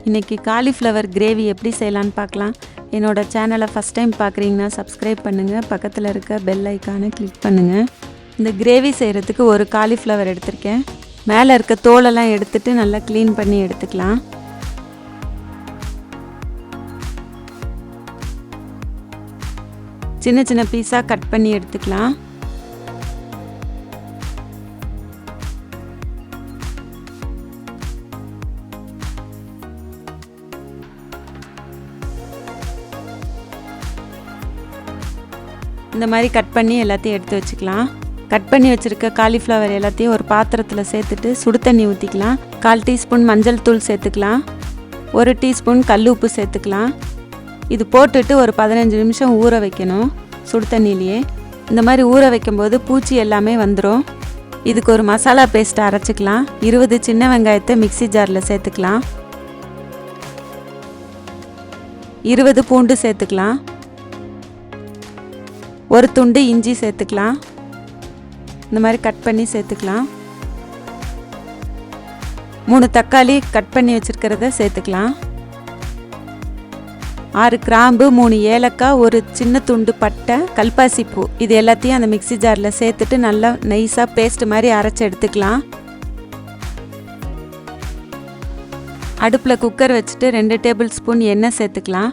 இன்றைக்கி cauliflower gravy எப்படி செய்யலான்னு பார்க்கலாம். என்னோடய சேனலை ஃபஸ்ட் டைம் பார்க்குறீங்கன்னா சப்ஸ்கிரைப் பண்ணுங்கள், பக்கத்தில் இருக்க பெல் ஐக்கானை கிளிக் பண்ணுங்கள். இந்த கிரேவி செய்கிறதுக்கு ஒரு காலிஃப்ளவர் எடுத்திருக்கேன். மேலே இருக்க தோலெல்லாம் எடுத்துட்டு நல்லா க்ளீன் பண்ணி எடுத்துக்கலாம். சின்ன சின்ன பீஸாக கட் பண்ணி எடுத்துக்கலாம். இந்த மாதிரி கட் பண்ணி எல்லாத்தையும் எடுத்து வச்சுக்கலாம். கட் பண்ணி வச்சுருக்க காலிஃப்ளவர் எல்லாத்தையும் ஒரு பாத்திரத்தில் சேர்த்துட்டு சுடு தண்ணி ஊற்றிக்கலாம். 1/4 டீஸ்பூன் மஞ்சள் தூள் சேர்த்துக்கலாம். 1 டீஸ்பூன் கல் உப்பு சேர்த்துக்கலாம். இது போட்டுட்டு ஒரு 15 நிமிஷம் ஊற வைக்கணும் சுடு தண்ணியிலேயே. இந்த மாதிரி ஊற வைக்கும்போது பூச்சி எல்லாமே வந்துடும். இதுக்கு ஒரு மசாலா பேஸ்ட்டை அரைச்சிக்கலாம். 20 சின்ன வெங்காயத்தை மிக்ஸி ஜாரில் சேர்த்துக்கலாம். 20 பூண்டு சேர்த்துக்கலாம். ஒரு துண்டு இஞ்சி சேர்த்துக்கலாம். இந்த மாதிரி கட் பண்ணி சேர்த்துக்கலாம். 3 தக்காளி கட் பண்ணி வச்சுருக்கிறத சேர்த்துக்கலாம். 6 கிராம்பு, 3 ஏலக்காய், ஒரு சின்ன துண்டு பட்டை, கல்பாசி பூ, இது எல்லாத்தையும் அந்த மிக்ஸி ஜாரில் சேர்த்துட்டு நல்லா நைஸாக பேஸ்ட் மாதிரி அரைச்சி எடுத்துக்கலாம். அடுப்பில் குக்கர் வச்சுட்டு 2 டேபிள் ஸ்பூன் எண்ணெய் சேர்த்துக்கலாம்.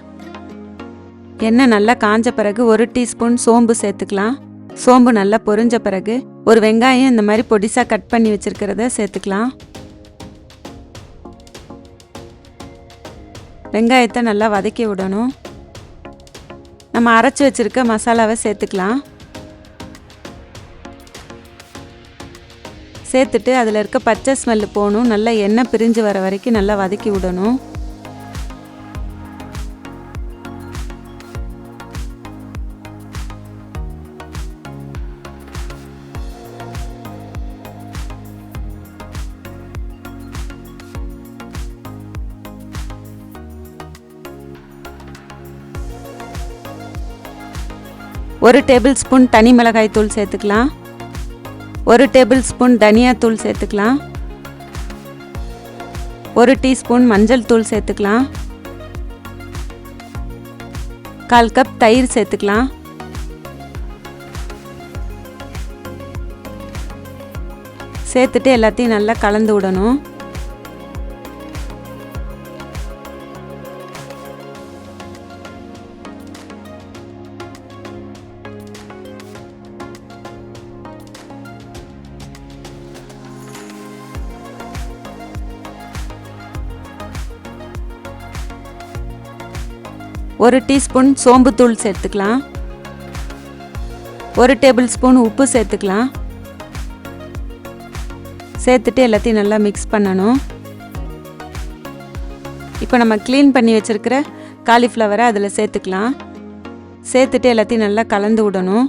எண்ணெய் நல்லா காஞ்ச பிறகு 1 டீஸ்பூன் சோம்பு சேர்த்துக்கலாம். சோம்பு நல்லா பொரிஞ்ச பிறகு ஒரு வெங்காயம் இந்த மாதிரி பொடிசாக கட் பண்ணி வச்சுருக்கிறத சேர்த்துக்கலாம். வெங்காயத்தை நல்லா வதக்கி விடணும். நம்ம அரைச்சி வச்சுருக்க மசாலாவை சேர்த்துக்கலாம். சேர்த்துட்டு அதில் இருக்க பச்சை ஸ்மெல்லு போகணும். நல்லா எண்ணெய் பிரிஞ்சு வர வரைக்கும் நல்லா வதக்கி விடணும். ஒரு டேபிள் ஸ்பூன் தனி மிளகாய் தூள் சேர்த்துக்கலாம். 1 டேபிள் ஸ்பூன் தனியாத்தூள் சேர்த்துக்கலாம். 1 டீஸ்பூன் மஞ்சள் தூள் சேர்த்துக்கலாம். 1/4 கப் தயிர் சேர்த்துக்கலாம். சேர்த்துட்டு எல்லாத்தையும் நல்லா கலந்து விடணும். ஒரு டீஸ்பூன் சோம்பு தூள் சேர்த்துக்கலாம். 1 டேபிள் ஸ்பூன் உப்பு சேர்த்துக்கலாம். சேர்த்துட்டு எல்லாத்தையும் நல்லா மிக்ஸ் பண்ணணும். இப்போ நம்ம க்ளீன் பண்ணி வச்சுருக்கிற காலிஃப்ளவரை அதில் சேர்த்துக்கலாம். சேர்த்துட்டு எல்லாத்தையும் நல்லா கலந்து விடணும்.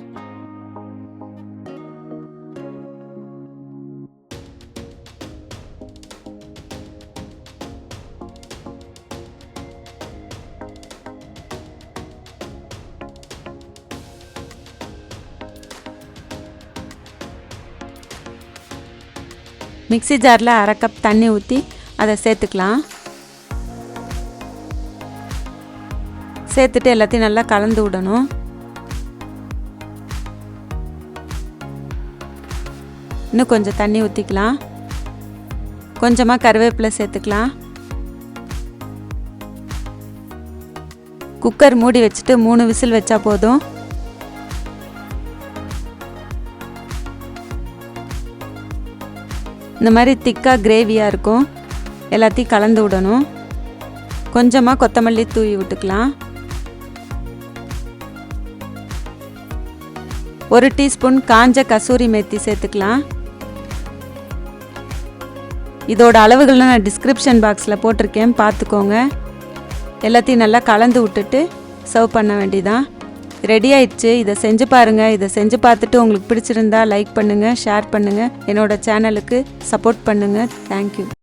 மிக்ஸி ஜாரில் 1/2 கப் தண்ணி ஊற்றி அதை சேர்த்துக்கலாம். சேர்த்துட்டு எல்லாத்தையும் நல்லா கலந்து விடணும். இன்னும் கொஞ்சம் தண்ணி ஊற்றிக்கலாம். கொஞ்சமாக கருவேப்பிலை சேர்த்துக்கலாம். குக்கர் மூடி வச்சுட்டு 3 விசில் வச்சா போதும். இந்த மாதிரி திக்காக கிரேவியாக இருக்கும். எல்லாத்தையும் கலந்து விடணும். கொஞ்சமாக கொத்தமல்லி தூவி விட்டுக்கலாம். 1 டீஸ்பூன் காஞ்ச கசூரி மேத்தி சேர்த்துக்கலாம். இதோட அளவுகள்லாம் நான் டிஸ்கிரிப்ஷன் பாக்ஸில் போட்டிருக்கேன், பார்த்துக்கோங்க. எல்லாத்தையும் நல்லா கலந்து விட்டுட்டு சர்வ் பண்ண வேண்டியதான். ரெடி ஆயிடுச்சு. இதை செஞ்சு பாருங்கள். இதை செஞ்சு பார்த்துட்டு உங்களுக்கு பிடிச்சிருந்தா லைக் பண்ணுங்கள், ஷேர் பண்ணுங்கள், என்னோட சேனலுக்கு சப்போர்ட் பண்ணுங்கள். தேங்க்யூ.